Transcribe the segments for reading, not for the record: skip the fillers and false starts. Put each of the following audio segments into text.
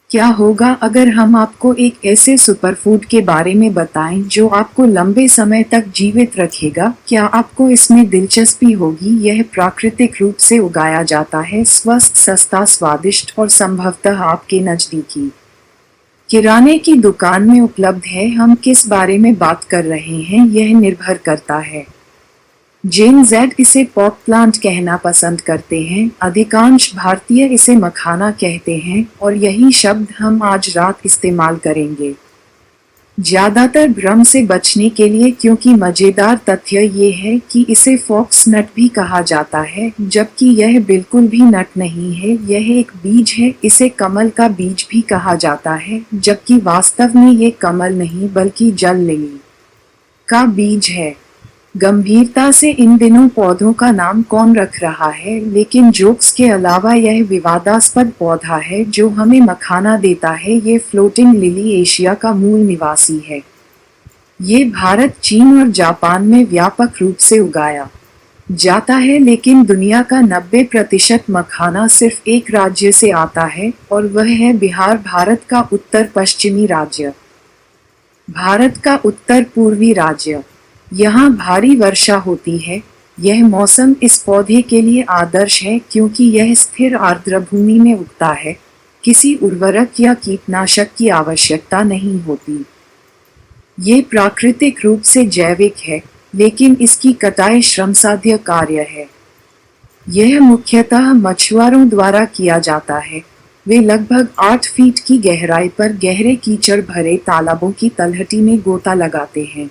क्या होगा अगर हम आपको एक ऐसे सुपरफूड के बारे में बताएं जो आपको लंबे समय तक जीवित रखेगा? क्या आपको इसमें दिलचस्पी होगी? यह प्राकृतिक रूप से उगाया जाता है, स्वस्थ, सस्ता, स्वादिष्ट और संभवतः आपके नजदीकी किराने की दुकान में उपलब्ध है। हम किस बारे में बात कर रहे हैं यह निर्भर करता है। जेन जेड इसे पॉप प्लांट कहना पसंद करते हैं, अधिकांश भारतीय इसे मखाना कहते हैं और यही शब्द हम आज रात इस्तेमाल करेंगे। ज्यादातर भ्रम से बचने के लिए, क्योंकि मजेदार तथ्य ये है कि इसे फॉक्स नट भी कहा जाता है, जबकि यह बिल्कुल भी नट नहीं है, यह एक बीज है। इसे कमल का बीज भी कहा जाता है, जबकि वास्तव में ये कमल नहीं बल्कि जल लिली का बीज है। गंभीरता से इन दिनों पौधों का नाम कौन रख रहा है, लेकिन जोक्स के अलावा यह विवादास्पद पौधा है जो हमें मखाना देता है। ये फ्लोटिंग लिली एशिया का मूल निवासी है। ये भारत, चीन और जापान में व्यापक रूप से उगाया जाता है, लेकिन दुनिया का 90% मखाना सिर्फ एक राज्य से आता है और वह है बिहार, भारत का उत्तर पश्चिमी राज्य, भारत का उत्तर पूर्वी राज्य। यहाँ भारी वर्षा होती है। यह मौसम इस पौधे के लिए आदर्श है क्योंकि यह स्थिर आर्द्र भूमि में उगता है। किसी उर्वरक या कीटनाशक की आवश्यकता नहीं होती। ये प्राकृतिक रूप से जैविक है, लेकिन इसकी कटाई श्रमसाध्य कार्य है। यह मुख्यतः मछुआरों द्वारा किया जाता है। वे लगभग 8 फीट की गहराई पर गहरे कीचड़ भरे तालाबों की तलहटी में गोता लगाते हैं।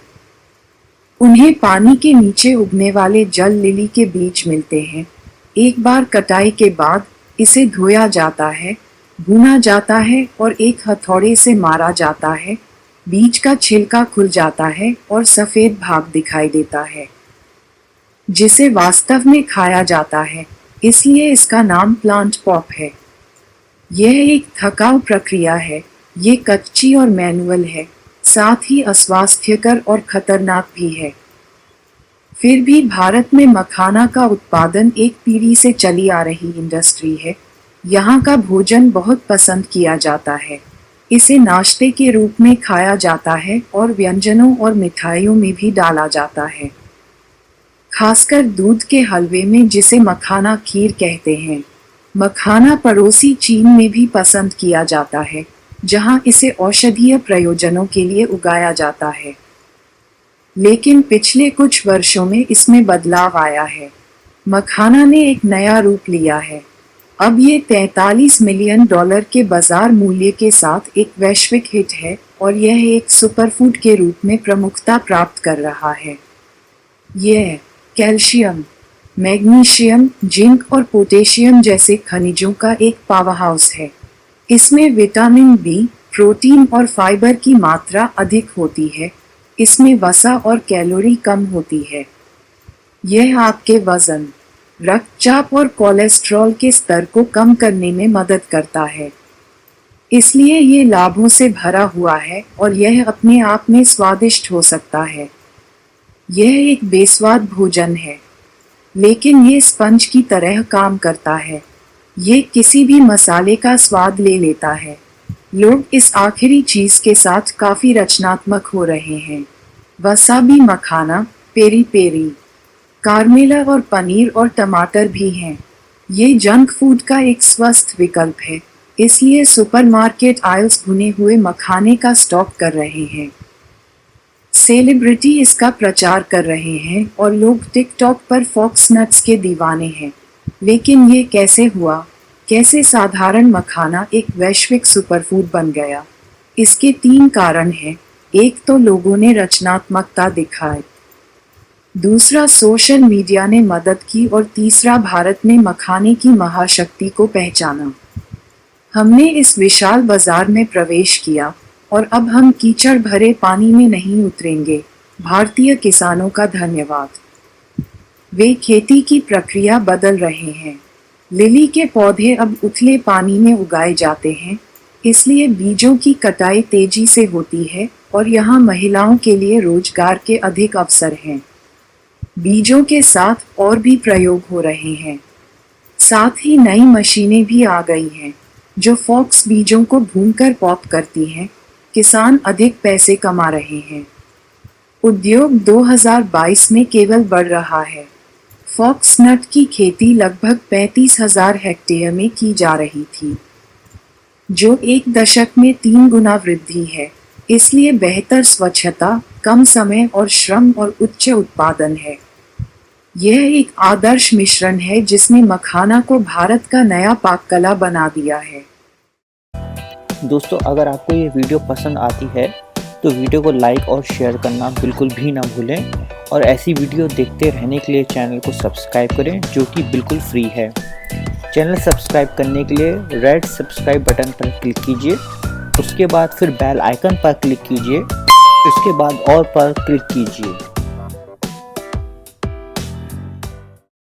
उन्हें पानी के नीचे उगने वाले जल लिली के बीज मिलते हैं। एक बार कटाई के बाद इसे धोया जाता है, भुना जाता है और एक हथौड़े से मारा जाता है। बीज का छिलका खुल जाता है और सफेद भाग दिखाई देता है, जिसे वास्तव में खाया जाता है। इसलिए इसका नाम प्लांट पॉप है। यह एक थकाऊ प्रक्रिया है। ये कच्ची और मैनुअल है, साथ ही अस्वास्थ्यकर और खतरनाक भी है। फिर भी भारत में मखाना का उत्पादन एक पीढ़ी से चली आ रही इंडस्ट्री है। यहाँ का भोजन बहुत पसंद किया जाता है। इसे नाश्ते के रूप में खाया जाता है और व्यंजनों और मिठाइयों में भी डाला जाता है, खासकर दूध के हलवे में, जिसे मखाना खीर कहते हैं। मखाना पड़ोसी चीन में भी पसंद किया जाता है, जहां इसे औषधीय प्रयोजनों के लिए उगाया जाता है। लेकिन पिछले कुछ वर्षों में इसमें बदलाव आया है। मखाना ने एक नया रूप लिया है। अब ये $43 मिलियन के बाजार मूल्य के साथ एक वैश्विक हिट है और यह एक सुपरफूड के रूप में प्रमुखता प्राप्त कर रहा है। यह कैल्शियम, मैग्नीशियम, जिंक और पोटेशियम जैसे खनिजों का एक पावरहाउस है। इसमें विटामिन बी, प्रोटीन और फाइबर की मात्रा अधिक होती है। इसमें वसा और कैलोरी कम होती है। यह आपके वजन, रक्तचाप और कोलेस्ट्रॉल के स्तर को कम करने में मदद करता है। इसलिए ये लाभों से भरा हुआ है और यह अपने आप में स्वादिष्ट हो सकता है। यह एक बेस्वाद भोजन है, लेकिन ये स्पंज की तरह काम करता है। ये किसी भी मसाले का स्वाद ले लेता है। लोग इस आखिरी चीज के साथ काफी रचनात्मक हो रहे हैं। वसाबी मखाना, पेरी पेरी, कारमेला और पनीर और टमाटर भी हैं। ये जंक फूड का एक स्वस्थ विकल्प है, इसलिए सुपरमार्केट आयल्स भुने हुए मखाने का स्टॉक कर रहे हैं। सेलिब्रिटी इसका प्रचार कर रहे हैं और लोग टिकटॉक पर फॉक्स नट्स के दीवाने हैं। लेकिन ये कैसे हुआ? कैसे साधारण मखाना एक वैश्विक सुपरफूड बन गया? इसके 3 कारण हैं। एक तो लोगों ने रचनात्मकता दिखाई, दूसरा सोशल मीडिया ने मदद की और तीसरा भारत ने मखाने की महाशक्ति को पहचाना। हमने इस विशाल बाजार में प्रवेश किया और अब हम कीचड़ भरे पानी में नहीं उतरेंगे। भारतीय किसानों का धन्यवाद। वे खेती की प्रक्रिया बदल रहे हैं। लिली के पौधे अब उथले पानी में उगाए जाते हैं, इसलिए बीजों की कटाई तेजी से होती है और यहाँ महिलाओं के लिए रोजगार के अधिक अवसर हैं। बीजों के साथ और भी प्रयोग हो रहे हैं। साथ ही नई मशीनें भी आ गई हैं। जो फॉक्स बीजों को भूनकर पॉप करती है, किसान अधिक पैसे कमा रहे हैं। उद्योग 2022 में केवल बढ़ रहा है। फॉक्सनट की खेती लगभग 35,000 हेक्टेयर में की जा रही थी, जो एक दशक में 3 गुना वृद्धि है। इसलिए बेहतर स्वच्छता, कम समय और श्रम और उच्च उत्पादन है। यह एक आदर्श मिश्रण है जिसने मखाना को भारत का नया पाक कला बना दिया है। दोस्तों, अगर आपको ये वीडियो पसंद आती है तो वीडियो को लाइक और शेयर करना बिल्कुल भी ना भूलें और ऐसी वीडियो देखते रहने के लिए चैनल को सब्सक्राइब करें, जो कि बिल्कुल फ्री है। चैनल सब्सक्राइब करने के लिए रेड सब्सक्राइब बटन पर क्लिक कीजिए, उसके बाद फिर बेल आइकन पर क्लिक कीजिए, उसके बाद और पर क्लिक कीजिए।